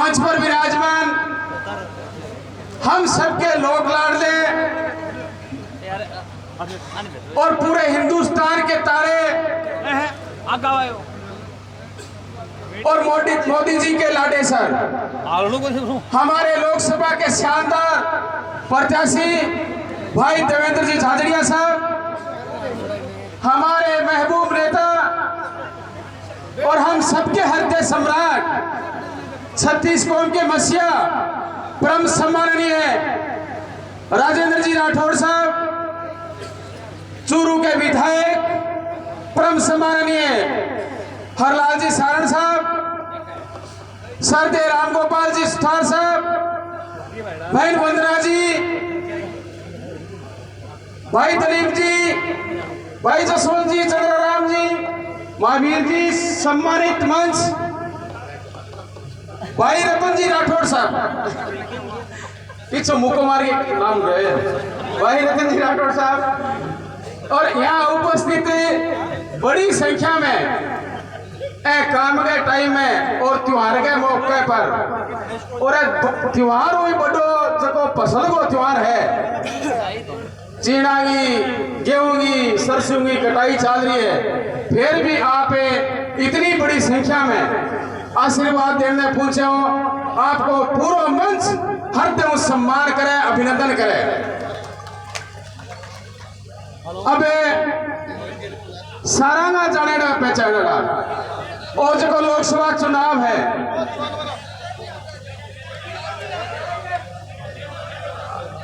मंच पर विराजमान हम सबके लोक लाडले और पूरे हिंदुस्तान के तारे और मोदी जी के लाडे सर, हमारे लोकसभा के शानदार प्रत्याशी भाई देवेंद्र जी झाझड़िया साहब, हमारे महबूब नेता और हम सबके हृदय सम्राट छत्तीस कौम के मसीहा परम सम्माननीय राजेंद्र जी राठौड़ साहब, चूरू के विधायक परम सम्माननीय हरलाल जी सारण साहब, सरदे रामगोपाल जी सुथार साहब, बहन वंदना जी, भाई दलीप जी, भाई जसवंत जी, चंद्राराम जी, महावीर जी, सम्मानित मंच भाई रतन जी राठौड़ साहब, पीछे मुको मार के नाम गए भाई रतन जी राठौड़ साहब, और यहाँ उपस्थित बड़ी संख्या में काम के टाइम में और त्योहार के मौके पर, और त्योहार हुई बड़ो जको फसल को त्योहार है, चीना की गेहूं की सरसों की कटाई चल रही है, फिर भी आप इतनी बड़ी संख्या में आशीर्वाद देने पहुंचे हो, आपको पूरा मंच हरदम सम्मान करे, अभिनंदन करे। अब सारांगा जानेगा पहचानेगा और जो लोकसभा चुनाव है,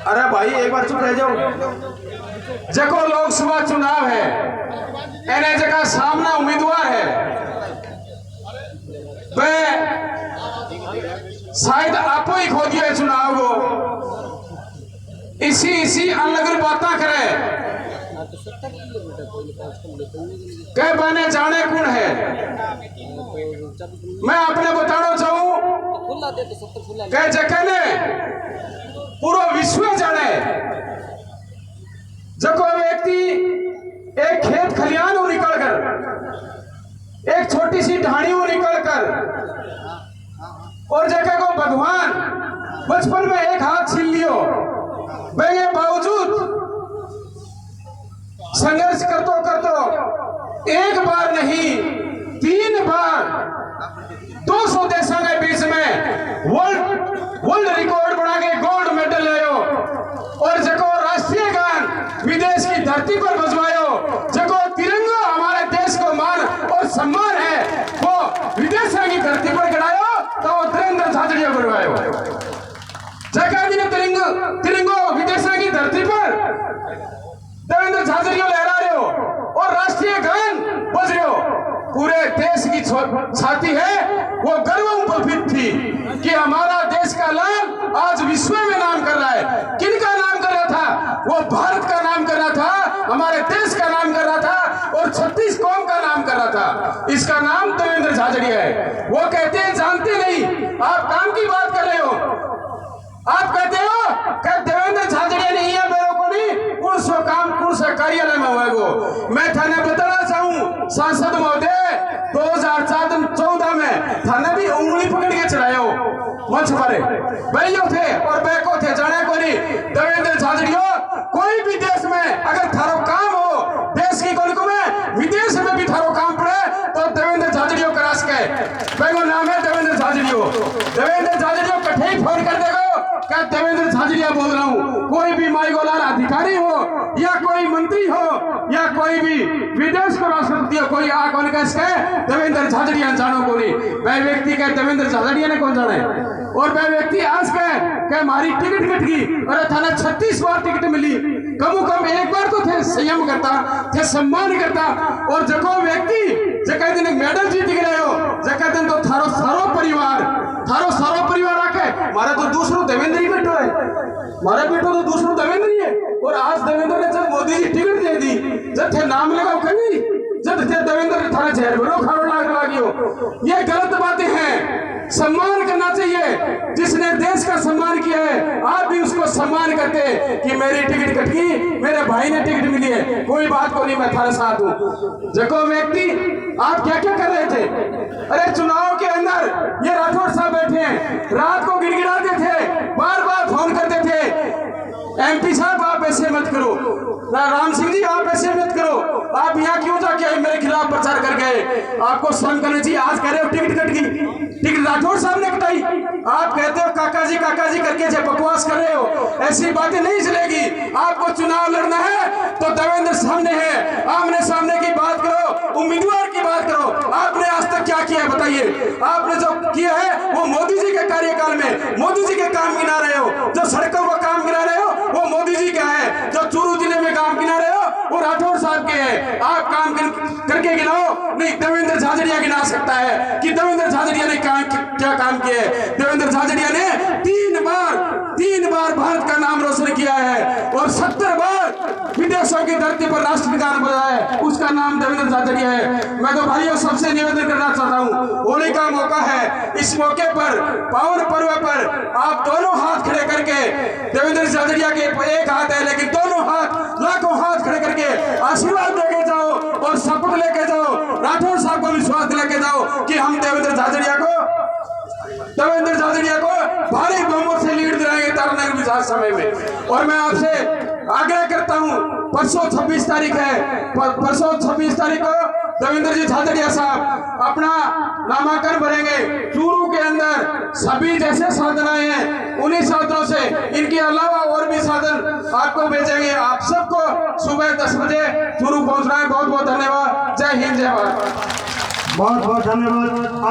अरे भाई एक बार चुप रह जाओ, जको लोकसभा चुनाव है एने जगह सामना उम्मीदवार है, वे शायद आपो ही खो दिया चुनाव को, इसी अलग बातें करे कह बने जाने कौन है। मैं अपने बताना चाहूं कह जगह ने पूरा विश्व जाने, जब व्यक्ति एक खेत खलियान हो निकल कर, एक छोटी सी ढाणी हो निकल कर, और जगह को भगवान बचपन में एक हाथ छीन लियो, के बावजूद संघर्ष करतो एक बार नहीं 3 बार 200 देशों के बीच में वर्ल्ड रिकॉर्ड बना के गोल्ड मेडल लायो, और जको राष्ट्रीय गान विदेश की धरती पर बजवायो, जको तिरंगा हमारे देश को मान और सम्मान है वो विदेशों की धरती पर गड़ायो, तो वो देवेंद्र झाझड़िया बजवायो, जगह जी ने तिरंगो विदेशों की धरती पर देवेंद्र झाझड़िया लहरा रहे हो और राष्ट्रीय गान बज रहे हो, पूरे देश की छाती है वो गर्व उपलब्ध थी कि हमारा देश का नाम आज विश्व में नाम कर रहा है। किनका नाम कर रहा था? वो भारत का नाम कर रहा था, हमारे देश का नाम कर रहा था और 36 कौम का नाम कर रहा था। इसका नाम देवेंद्र झाझड़िया है। वो कहते हैं जानते नहीं, आप काम की बात कर रहे हो, आप कहते हो कि देवेंद्र झाझड़िया नहीं है, मेरे को नहीं कौन सो काम कौन सा कार्यालय में हुआ। मैं थाने बताना चाहूं सांसद महोदय 2014 में थाने भी उंगली पकड़ के चढ़ाए हो मंच पर, बैठो थे और बैको थे, जाने को नहीं देवेंद्र झाझड़िया कोई भी देश में अगर थारो काम हो, देश की कोई में विदेश में भी थारो काम पड़े तो देवेंद्र झाझड़िया करास के बैगो नाम है देवेंद्र झाझड़िया। देवेंद्र झाझड़िया कठे ही फोन कर देगा क्या देवेंद्र झाझड़िया बोल रहा हूँ। कोई भी माई गोलाल अधिकारी हो या कोई मंत्री हो या कोई भी विदेश को राष्ट्रपति हो, कोई आ कौन कह देवेंद्र झाझड़िया जानो को नहीं, वह व्यक्ति कह देवेंद्र झाझड़िया ने कौन जाने, और वह व्यक्ति आज कह हमारी टिकट कट गई, अरे थाना 36 बार टिकट मिली, कम कम एक बार तो थे संयम करता थे, सम्मान करता, और जको व्यक्ति जगह दिन मेडल जीत गए हो, जगह दिन तो थारो सारो परिवार आके मारा तो दूसरों देवेंद्र ही बैठो है, मारा बेटो तो दूसरों देवेंद्र ही है। और आज देवेंद्र ने जब मोदी जी टिकट दे दी, जब थे नाम लगाओ कभी, जब थे देवेंद्र थाना जेल में खानो लागी हो, ये गलत बातें हैं। सम्मान करना चाहिए, जिसने देश का सम्मान किया है आप भी उसको सम्मान करते कि मेरी टिकट कट गई, मेरे भाई ने टिकट मिली है, कोई बात को नहीं, मैं थारे साथ हूँ। देखो व्यक्ति, आप क्या क्या कर रहे थे? अरे चुनाव के अंदर ये राठौड़ साहब बैठे हैं, रात को गिड़गिड़ाते थे, बार बार फोन करते थे, MP साहब आप ऐसे मत करो, राम सिंह जी आप ऐसे मत करो, आप यहाँ क्यों जाके मेरे खिलाफ प्रचार कर गए? आपको शर्म करनी चाहिए। आज कह रहे हो टिकट कट गई, टिकट राठौड़ साहब ने कटाई, आप कहते हो काका जी करके जो बकवास कर रहे हो, ऐसी बातें नहीं चलेगी। आपको चुनाव लड़ना है तो देवेंद्र सामने है, आमने सामने की बात करो, उम्मीदवार की बात करो। आपने आज तक क्या किया बताइए? आपने जो किया है वो मोदी जी के कार्यकाल में मोदी जी के काम गिना रहे हो, जो सड़कों का काम गिना रहे हो वो मोदी जी का है, जो चूरू जिले में काम गिना रहे हो वो राठौड़ साहब के है। आप काम करके गिनाओ, नहीं देवेंद्र झाझड़िया गिना सकता है कि देवेंद्र झाझड़िया ने क्या काम किया है। देवेंद्र झाझड़िया ने 3 बार भारत का नाम रोशन किया है और 70 बार विदेशों की धरती पर राष्ट्रगान बजाया है, उसका नाम देवेंद्र झाझड़िया है। मैं तो भाइयों सबसे निवेदन करना चाहता हूँ, होली का मौका है, इस मौके पर पावन पर्व पर आप दोनों हाथ खड़े करके, देवेंद्र झाझड़िया के एक हाथ है लेकिन दोनों हाथ, लाखों हाथ खड़े करके आशीर्वाद देके जाओ और शपथ लेके जाओ, राठौड़ साहब को विश्वास दिलाके जाओ कि हम देवेंद्र झाझड़िया को भारी बहुमत से लीड दिलाएंगे तारानगर विधानसभा में। और मैं आपसे आग्रह करता हूं, परसों 26 तारीख है, परसों 26 तारीख को देवेंद्र जी झाझड़िया साहब अपना नामांकन भरेंगे। चूरू के अंदर सभी जैसे साधन आए हैं, उन्हीं साधनों से, इनके अलावा और भी साधन आपको भेजेंगे। आप सबको सुबह 10 बजे चूरू पहुंचना है। बहुत बहुत धन्यवाद। जय हिंद, जय भारत। बहुत बहुत धन्यवाद।